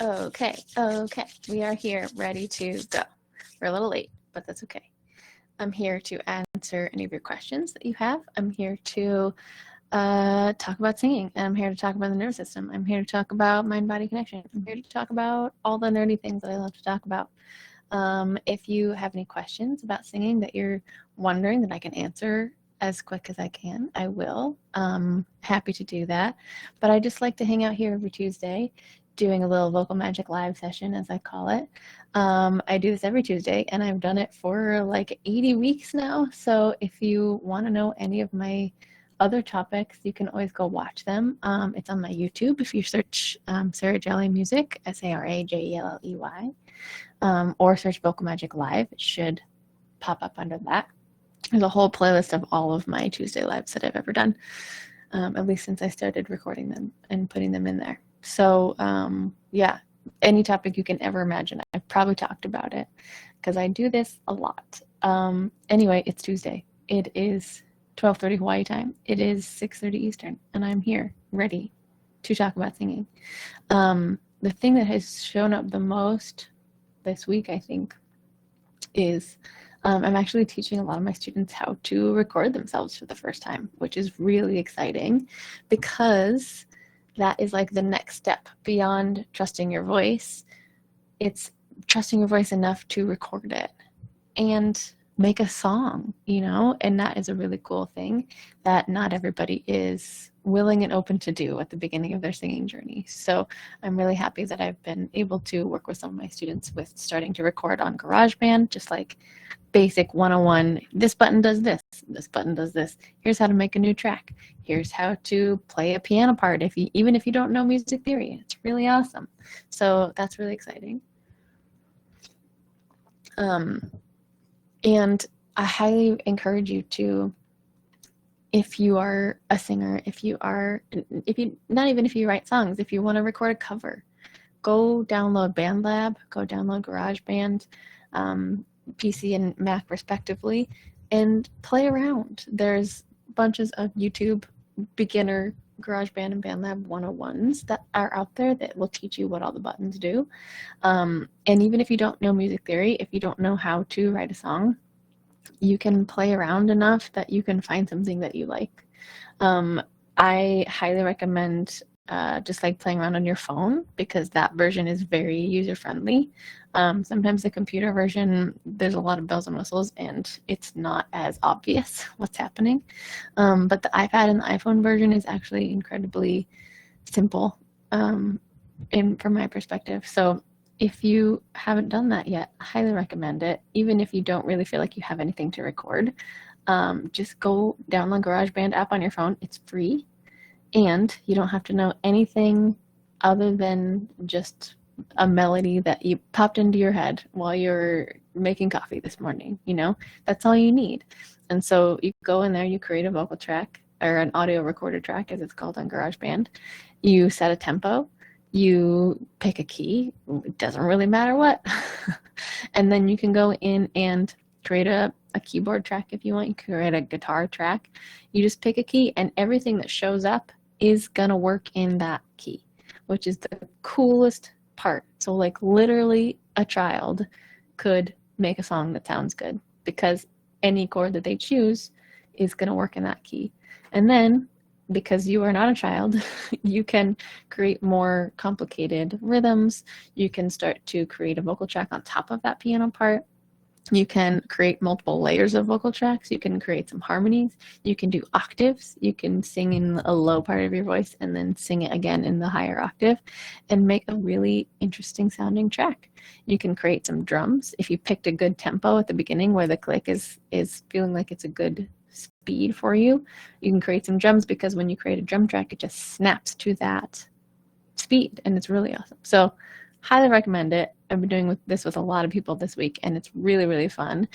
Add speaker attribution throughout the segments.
Speaker 1: Okay, we are here ready to go. We're a little late, but that's okay. I'm here to answer any of your questions that you have. I'm here to talk about singing, and I'm here to talk about the nervous system. I'm here to talk about mind-body connection. I'm here to talk about all the nerdy things that I love to talk about. If you have any questions about singing that you're wondering that I can answer as quick as I can, I will. Happy to do that. But I just like to hang out here every Tuesday doing a little vocal magic live session, as I call it. I do this every Tuesday, and I've done it for like 80 weeks now. So if you want to know any of my other topics, you can always go watch them. It's on my YouTube. If you search Sarah Jelly Music, SARAJELLEY, or search Vocal Magic Live, it should pop up under that. There's a whole playlist of all of my Tuesday lives that I've ever done, at least since I started recording them and putting them in there. So yeah, any topic you can ever imagine, I've probably talked about it because I do this a lot. Anyway, it's Tuesday. It is 12:30 Hawaii time. It is 6:30 Eastern, and I'm here ready to talk about singing. The thing that has shown up the most this week, I think, is I'm actually teaching a lot of my students how to record themselves for the first time, which is really exciting because that is like the next step beyond trusting your voice. It's trusting your voice enough to record it and make a song, you know, and that is a really cool thing that not everybody is willing and open to do at the beginning of their singing journey. So I'm really happy that I've been able to work with some of my students with starting to record on Garageband, just like basic 101. This button does this, this button does this. Here's how to make a new track. Here's how to play a piano part even if you don't know music theory. It's really awesome. So that's really exciting. And I highly encourage you to, if you are a singer, if you not even if you write songs, if you want to record a cover, go download BandLab, go download GarageBand, PC and Mac respectively, and play around. There's bunches of YouTube beginner GarageBand and BandLab 101s that are out there that will teach you what all the buttons do. And even if you don't know music theory, if you don't know how to write a song, you can play around enough that you can find something that you like. I highly recommend just like playing around on your phone because that version is very user-friendly. Sometimes the computer version, there's a lot of bells and whistles and it's not as obvious what's happening. But the iPad and the iPhone version is actually incredibly simple from my perspective. So if you haven't done that yet, I highly recommend it. Even if you don't really feel like you have anything to record, just go download GarageBand app on your phone. It's free. And you don't have to know anything other than just a melody that you popped into your head while you're making coffee this morning, you know? That's all you need. And so you go in there, you create a vocal track, or an audio recorder track, as it's called on GarageBand. You set a tempo. You pick a key. It doesn't really matter what. And then you can go in and create a keyboard track if you want. You can create a guitar track. You just pick a key, and everything that shows up is gonna work in that key, which is the coolest part. So like literally a child could make a song that sounds good because any chord that they choose is gonna work in that key. And then because you are not a child, you can create more complicated rhythms. You can start to create a vocal track on top of that piano part. You can create multiple layers of vocal tracks. You can create some harmonies. You can do octaves. You can sing in a low part of your voice and then sing it again in the higher octave and make a really interesting sounding track. You can create some drums. If you picked a good tempo at the beginning where the click is feeling like it's a good speed for you, you can create some drums because when you create a drum track, it just snaps to that speed and it's really awesome. So highly recommend it. I've been doing this with a lot of people this week, and it's really, really fun.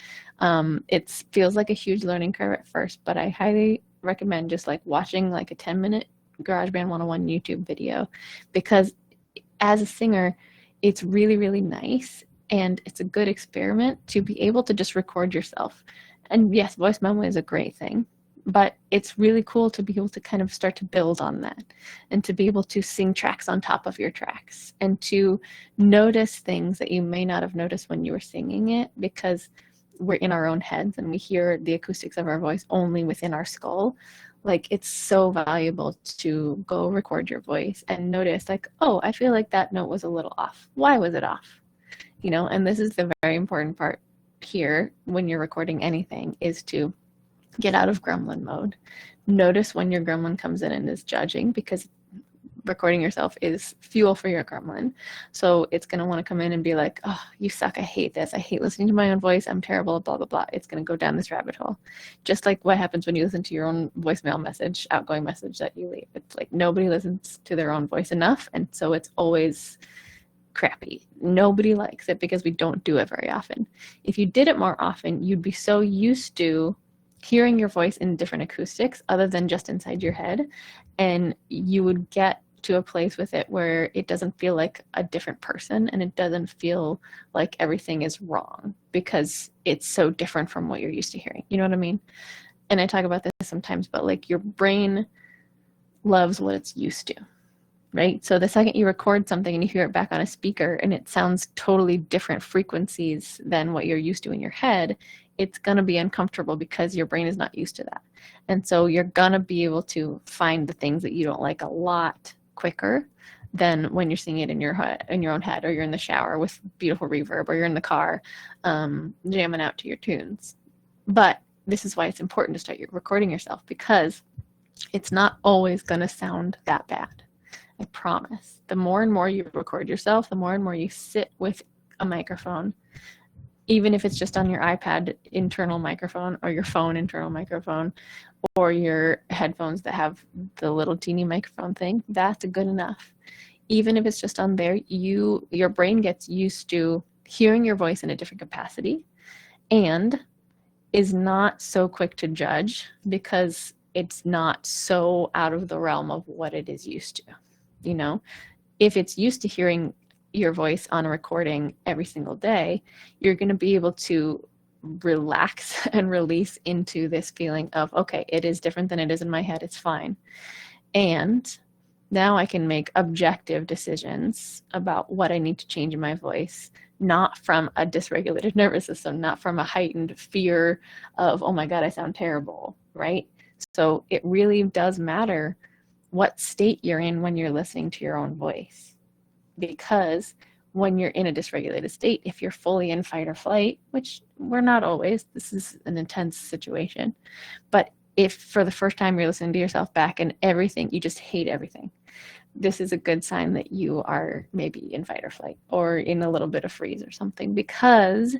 Speaker 1: It feels like a huge learning curve at first, but I highly recommend just like watching like a 10-minute GarageBand 101 YouTube video because as a singer, it's really, really nice, and it's a good experiment to be able to just record yourself. And yes, voice memo is a great thing, But it's really cool to be able to kind of start to build on that and to be able to sing tracks on top of your tracks and to notice things that you may not have noticed when you were singing it, because we're in our own heads and we hear the acoustics of our voice only within our skull. Like, it's so valuable to go record your voice and notice, like, oh, I feel like that note was a little off. Why was it off? You know, and this is the very important part here when you're recording anything, is to get out of gremlin mode. Notice when your gremlin comes in and is judging, because recording yourself is fuel for your gremlin. So it's going to want to come in and be like, oh, you suck. I hate this. I hate listening to my own voice. I'm terrible, blah, blah, blah. It's going to go down this rabbit hole. Just like what happens when you listen to your own voicemail message, outgoing message that you leave. It's like nobody listens to their own voice enough. And so it's always crappy. Nobody likes it because we don't do it very often. If you did it more often, you'd be so used to hearing your voice in different acoustics other than just inside your head, and you would get to a place with it where it doesn't feel like a different person and it doesn't feel like everything is wrong because it's so different from what you're used to hearing. You know what I mean? And I talk about this sometimes, but like, your brain loves what it's used to, right? So the second you record something and you hear it back on a speaker and it sounds totally different frequencies than what you're used to in your head, it's going to be uncomfortable because your brain is not used to that. And so you're going to be able to find the things that you don't like a lot quicker than when you're singing it in your own head, or you're in the shower with beautiful reverb, or you're in the car jamming out to your tunes. But this is why it's important to start recording yourself, because it's not always going to sound that bad. I promise. The more and more you record yourself, the more and more you sit with a microphone, even if it's just on your iPad internal microphone, or your phone internal microphone, or your headphones that have the little teeny microphone thing, that's good enough. Even if it's just on there, your brain gets used to hearing your voice in a different capacity and is not so quick to judge because it's not so out of the realm of what it is used to. You know, if it's used to hearing your voice on a recording every single day, you're going to be able to relax and release into this feeling of, okay, it is different than it is in my head. It's fine. And now I can make objective decisions about what I need to change in my voice, not from a dysregulated nervous system, not from a heightened fear of, oh my God, I sound terrible, right? So it really does matter what state you're in when you're listening to your own voice. Because when you're in a dysregulated state, if you're fully in fight or flight, which we're not always, this is an intense situation, but if for the first time you're listening to yourself back and everything, you just hate everything, this is a good sign that you are maybe in fight or flight, or in a little bit of freeze or something, because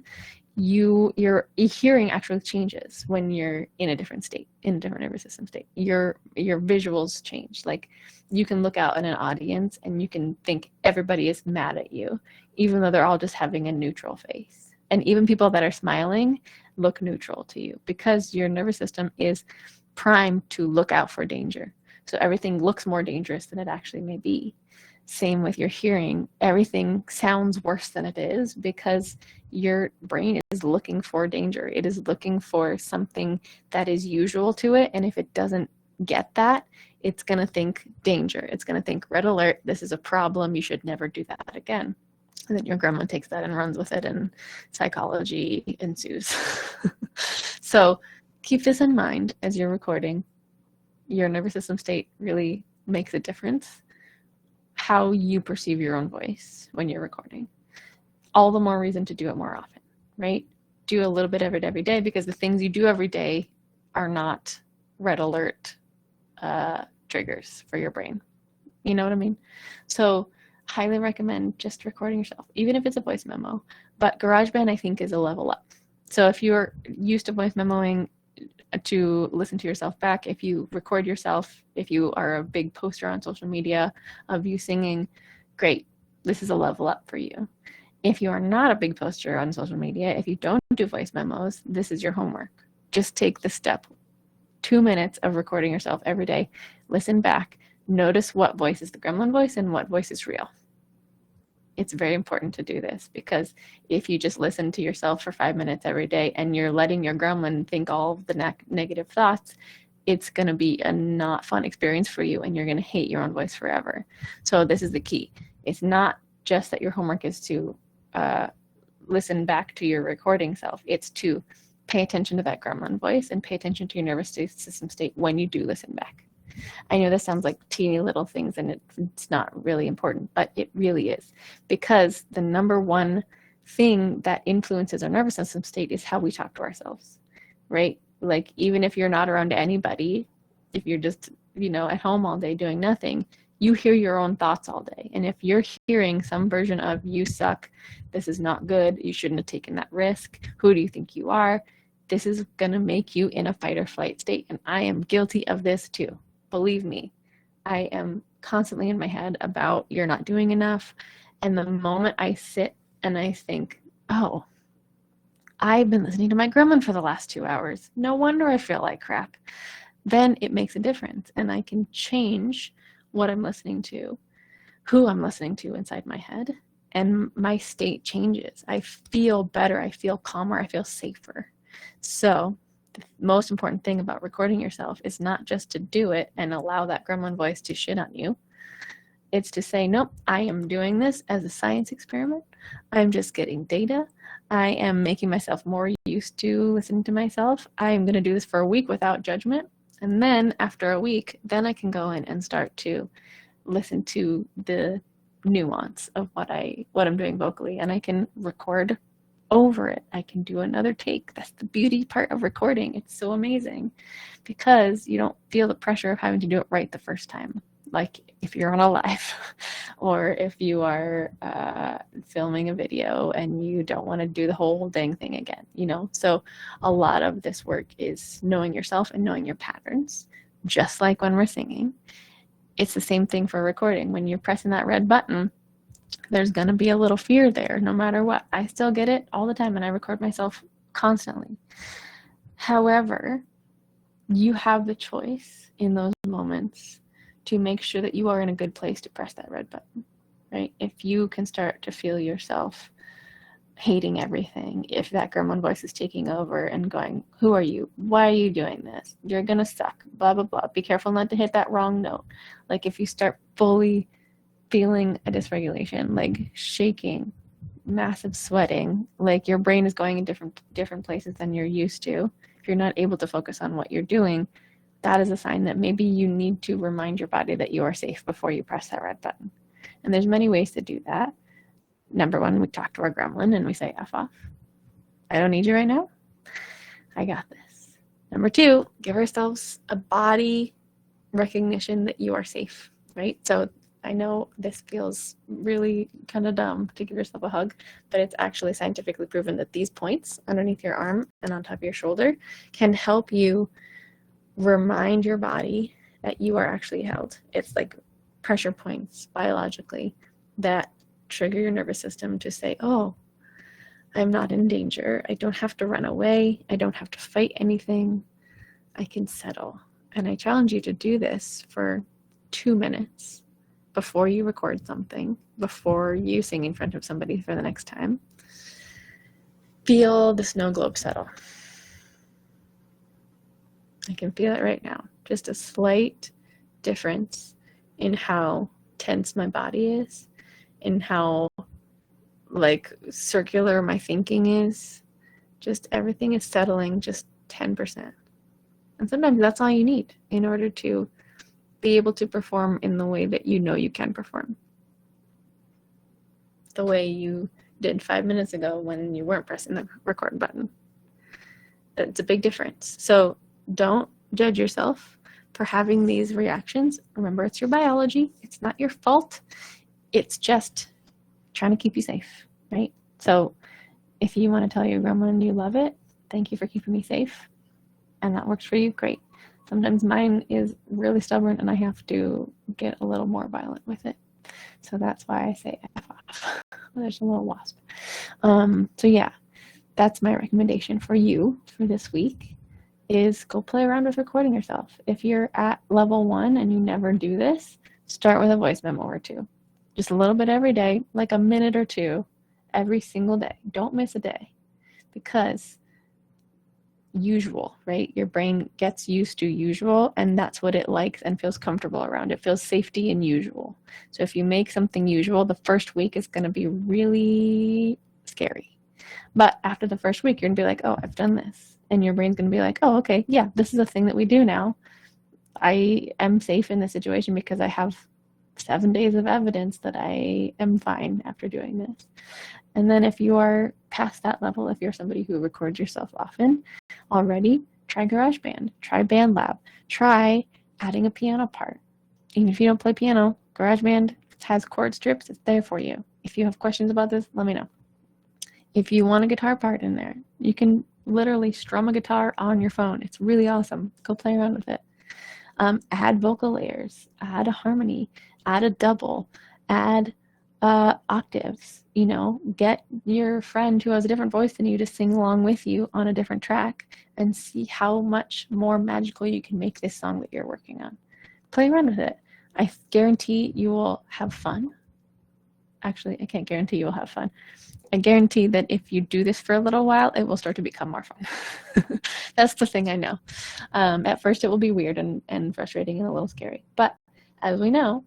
Speaker 1: your hearing actually changes when you're in a different state, in a different nervous system state. Your visuals change. Like, you can look out at an audience and you can think everybody is mad at you, even though they're all just having a neutral face. And even people that are smiling look neutral to you because your nervous system is primed to look out for danger. So everything looks more dangerous than it actually may be. Same with your hearing. Everything sounds worse than it is because your brain is looking for danger. It is looking for something that is usual to it. And if it doesn't get that, it's going to think danger. It's going to think red alert. This is a problem. You should never do that again. And then your grandma takes that and runs with it, and psychology ensues. So keep this in mind as you're recording. Your nervous system state really makes a difference. How you perceive your own voice when you're recording. All the more reason to do it more often, right? Do a little bit of it every day, because the things you do every day are not red alert triggers for your brain. You know what I mean? So highly recommend just recording yourself, even if it's a voice memo. But Garageband, I think, is a level up. So if you're used to voice memoing to listen to yourself back, if you record yourself, if you are a big poster on social media of you singing, great, this is a level up for you. If you are not a big poster on social media, if you don't do voice memos, this is your homework. Just take the step. 2 minutes of recording yourself every day. Listen back. Notice what voice is the gremlin voice and what voice is real. It's very important to do this, because if you just listen to yourself for 5 minutes every day and you're letting your gremlin think all of the negative thoughts, it's going to be a not fun experience for you, and you're going to hate your own voice forever. So this is the key. It's not just that your homework is to listen back to your recording self. It's to pay attention to that gremlin voice and pay attention to your nervous system state when you do listen back. I know this sounds like teeny little things and it's not really important, but it really is, because the number one thing that influences our nervous system state is how we talk to ourselves, right? Like, even if you're not around anybody, if you're just, at home all day doing nothing, you hear your own thoughts all day. And if you're hearing some version of "you suck, this is not good, you shouldn't have taken that risk, who do you think you are," this is going to make you in a fight or flight state. And I am guilty of this too. Believe me, I am constantly in my head about "you're not doing enough." And the moment I sit and I think, "Oh, I've been listening to my gremlin for the last 2 hours. No wonder I feel like crap," then it makes a difference. And I can change what I'm listening to, who I'm listening to inside my head, and my state changes. I feel better. I feel calmer. I feel safer. So the most important thing about recording yourself is not just to do it and allow that gremlin voice to shit on you. It's to say, nope, I am doing this as a science experiment. I'm just getting data. I am making myself more used to listening to myself. I am going to do this for a week without judgment. And then after a week, then I can go in and start to listen to the nuance of what I'm doing vocally, and I can record over it. I can do another take. That's the beauty part of recording. It's so amazing because you don't feel the pressure of having to do it right the first time. Like if you're on a live or if you are filming a video and you don't want to do the whole dang thing again, So a lot of this work is knowing yourself and knowing your patterns, just like when we're singing. It's the same thing for recording. When you're pressing that red button, there's going to be a little fear there no matter what. I still get it all the time and I record myself constantly. However, you have the choice in those moments to make sure that you are in a good place to press that red button, right? If you can start to feel yourself hating everything, if that gremlin voice is taking over and going, "Who are you? Why are you doing this? You're going to suck, blah, blah, blah. Be careful not to hit that wrong note." Like if you start fully feeling a dysregulation, like shaking, massive sweating, like your brain is going in different places than you're used to, if you're not able to focus on what you're doing, that is a sign that maybe you need to remind your body that you are safe before you press that red button. And there's many ways to do that. Number one, we talk to our gremlin and we say, "F off. I don't need you right now. I got this." Number two, give ourselves a body recognition that you are safe, right? So I know this feels really kind of dumb to give yourself a hug, but it's actually scientifically proven that these points underneath your arm and on top of your shoulder can help you remind your body that you are actually held. It's like pressure points biologically that trigger your nervous system to say, "Oh, I'm not in danger. I don't have to run away. I don't have to fight anything. I can settle." And I challenge you to do this for 2 minutes before you record something, before you sing in front of somebody for the next time. Feel the snow globe settle. I can feel it right now. Just a slight difference in how tense my body is, in how circular my thinking is. Just everything is settling just 10%. And sometimes that's all you need in order to be able to perform in the way that you can perform. The way you did 5 minutes ago when you weren't pressing the record button. It's a big difference. So don't judge yourself for having these reactions. Remember, it's your biology. It's not your fault. It's just trying to keep you safe, right? So if you want to tell your gremlin you love it, "Thank you for keeping me safe," and that works for you, great. Sometimes mine is really stubborn and I have to get a little more violent with it. So that's why I say F off. There's a little wasp. So yeah, that's my recommendation for you for this week, is go play around with recording yourself. If you're at level 1 and you never do this, start with a voice memo or 2. Just a little bit every day, like a minute or 2 every single day. Don't miss a day, because usual, right? Your brain gets used to usual, and that's what it likes and feels comfortable around. It feels safety and usual. So if you make something usual, the first week is going to be really scary. But after the first week, you're going to be like, oh, I've done this. And your brain's going to be like, oh, okay, yeah, this is a thing that we do now. I am safe in this situation because I have 7 days of evidence that I am fine after doing this. And then if you are past that level, if you're somebody who records yourself often already, try GarageBand, try BandLab, try adding a piano part. Even if you don't play piano, GarageBand has chord strips, it's there for you. If you have questions about this, let me know. If you want a guitar part in there, you can literally strum a guitar on your phone. It's really awesome. Go play around with it. Add vocal layers, add a harmony, add a double, add octaves, get your friend who has a different voice than you to sing along with you on a different track and see how much more magical you can make this song that you're working on. Play around with it. I guarantee you will have fun. Actually, I can't guarantee you will have fun. I guarantee that if you do this for a little while, it will start to become more fun. That's the thing I know. At first, it will be weird and frustrating and a little scary. But as we know,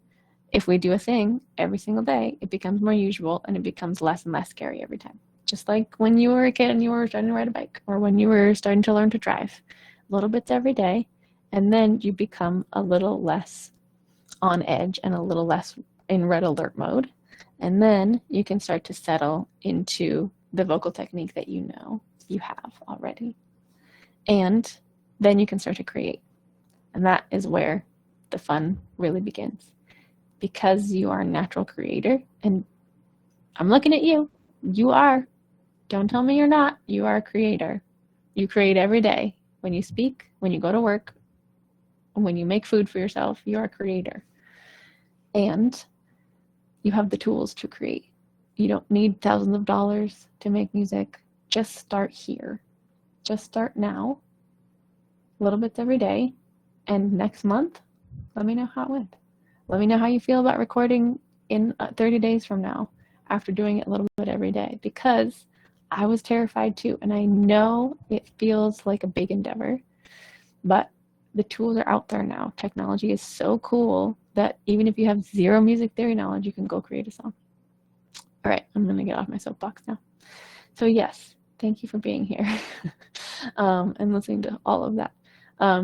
Speaker 1: if we do a thing every single day, it becomes more usual and it becomes less and less scary every time. Just like when you were a kid and you were starting to ride a bike, or when you were starting to learn to drive. Little bits every day, and then you become a little less on edge and a little less in red alert mode. And then you can start to settle into the vocal technique that you know you have already. And then you can start to create. And that is where the fun really begins. Because you are a natural creator, and I'm looking at you. You are. Don't tell me you're not. You are a creator. You create every day. When you speak, when you go to work, when you make food for yourself, you're a creator. And you have the tools to create. You don't need thousands of dollars to make music. Just start here. Just start now. Little bits every day. And next month, let me know how it went. Let me know how you feel about recording in 30 days from now after doing it a little bit every day, because I was terrified too. And I know it feels like a big endeavor, but the tools are out there now. Technology is so cool that even if you have zero music theory knowledge, you can go create a song. All right, I'm going to get off my soapbox now. So yes, thank you for being here and listening to all of that.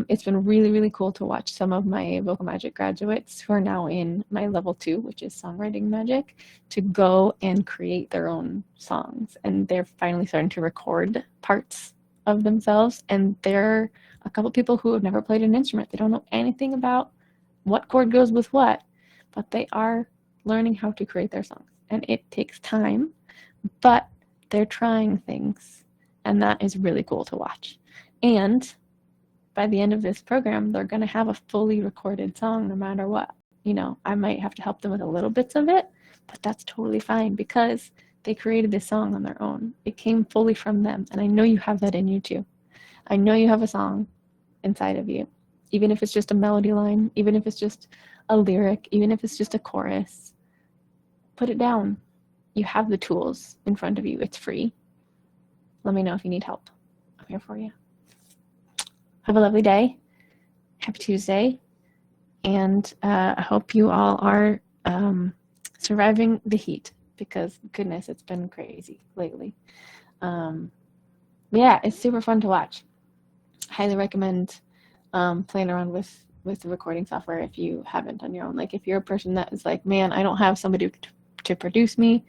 Speaker 1: It's been really, really cool to watch some of my Vocal Magic graduates who are now in my level 2, which is Songwriting Magic, to go and create their own songs. And they're finally starting to record parts of themselves. And they're a couple people who have never played an instrument. They don't know anything about what chord goes with what, but they are learning how to create their songs. And it takes time, but they're trying things. And that is really cool to watch. And by the end of this program, they're going to have a fully recorded song no matter what. I might have to help them with a little bits of it, but that's totally fine because they created this song on their own. It came fully from them. And I know you have that in you too. I know you have a song inside of you, even if it's just a melody line, even if it's just a lyric, even if it's just a chorus. Put it down. You have the tools in front of you. It's free. Let me know if you need help. I'm here for you. Have a lovely day. Happy Tuesday. And I hope you all are surviving the heat, because goodness, it's been crazy lately. Yeah, it's super fun to watch. Highly recommend playing around with the recording software if you haven't on your own. Like if you're a person that is like, man, I don't have somebody to produce me,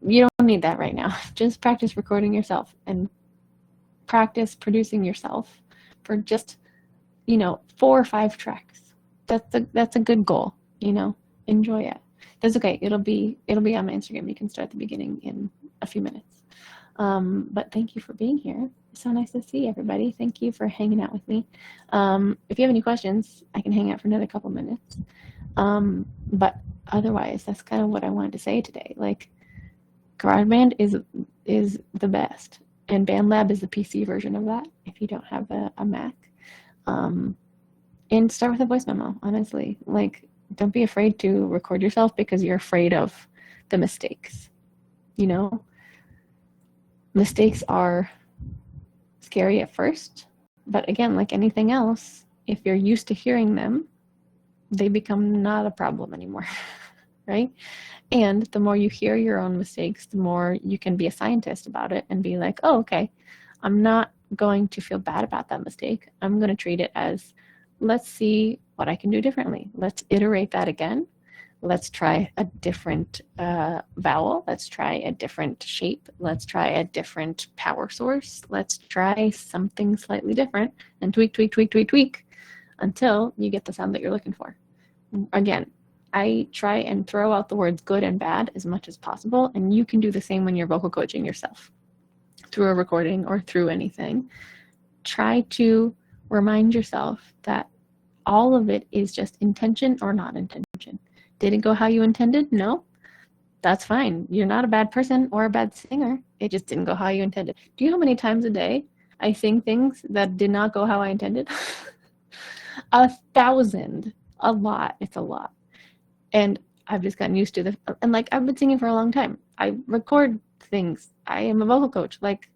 Speaker 1: you don't need that right now. Just practice recording yourself and practice producing yourself for just 4 or 5 tracks. That's a good goal. Enjoy it. That's okay. It'll be on my Instagram. You can start at the beginning in a few minutes. But thank you for being here. It's so nice to see everybody. Thank you for hanging out with me. If you have any questions, I can hang out for another couple minutes. But otherwise, that's kind of what I wanted to say today. Like, GarageBand is the best, and BandLab is the PC version of that if you don't have a Mac. And start with a voice memo, honestly. Like, don't be afraid to record yourself because you're afraid of the mistakes. Mistakes are scary. scary at first, but again, like anything else, if you're used to hearing them, they become not a problem anymore, right? And the more you hear your own mistakes, the more you can be a scientist about it and be like, oh, okay, I'm not going to feel bad about that mistake. I'm going to treat it as, let's see what I can do differently. Let's iterate that again. Let's try a different vowel. Let's try a different shape. Let's try a different power source. Let's try something slightly different and tweak, tweak, tweak, tweak, tweak until you get the sound that you're looking for. Again, I try and throw out the words good and bad as much as possible, and you can do the same when you're vocal coaching yourself through a recording or through anything. Try to remind yourself that all of it is just intention or not intention. Did it go how you intended? No, that's fine. You're not a bad person or a bad singer. It just didn't go how you intended. Do you know how many times a day I sing things that did not go how I intended? 1,000. A lot. It's a lot. And I've just gotten used to this. And like, I've been singing for a long time. I record things. I am a vocal coach. Like,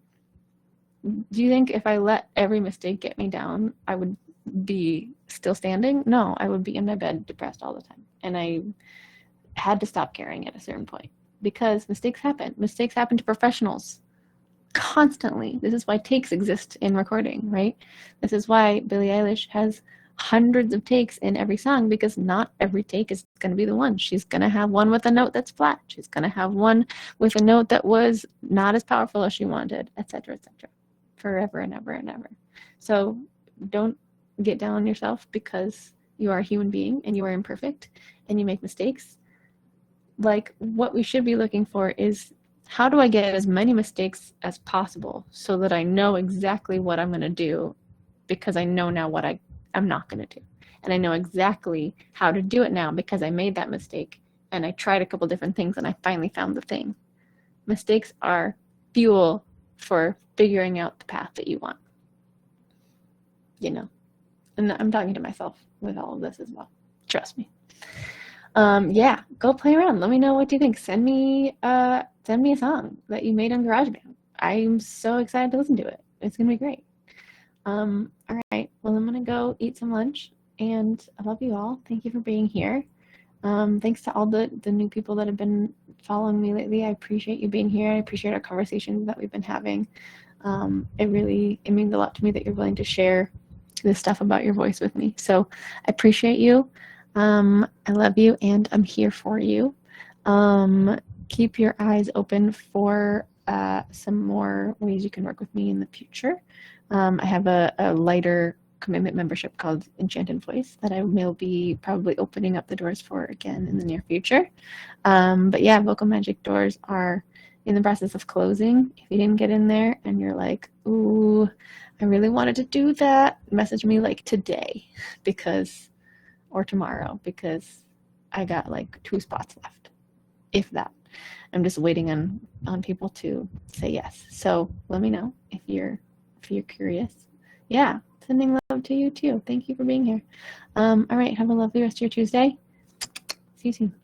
Speaker 1: do you think if I let every mistake get me down, I would be still standing? No, I would be in my bed depressed all the time. And I had to stop caring at a certain point because mistakes happen. Mistakes happen to professionals constantly. This is why takes exist in recording, right? This is why Billie Eilish has hundreds of takes in every song, because not every take is going to be the one. She's going to have one with a note that's flat. She's going to have one with a note that was not as powerful as she wanted, etc., etc., forever and ever and ever. So don't get down on yourself because you are a human being and you are imperfect and you make mistakes. Like, what we should be looking for is, how do I get as many mistakes as possible so that I know exactly what I'm going to do, because I know now what I'm not going to do. And I know exactly how to do it now because I made that mistake and I tried a couple different things and I finally found the thing. Mistakes are fuel for figuring out the path that you want. You know, and I'm talking to myself with all of this as well. Trust me. Yeah, go play around. Let me know what you think. Send me a song that you made on GarageBand. I'm so excited to listen to it. It's gonna be great. All right. Well, I'm gonna go eat some lunch, and I love you all. Thank you for being here. Thanks to all the new people that have been following me lately. I appreciate you being here. I appreciate our conversations that we've been having. It means a lot to me that you're willing to share this stuff about your voice with me. So I appreciate you. I love you, and I'm here for you. Keep your eyes open for some more ways you can work with me in the future. I have a lighter commitment membership called Enchanted Voice that I will be probably opening up the doors for again in the near future. But yeah, Vocal Magic doors are in the process of closing. If you didn't get in there and you're like, ooh, I really wanted to do that, message me like today or tomorrow, because I got like 2 spots left, if that. I'm just waiting on people to say yes. So let me know if you're curious. Yeah, sending love to you too. Thank you for being here. All right, have a lovely rest of your Tuesday. See you soon.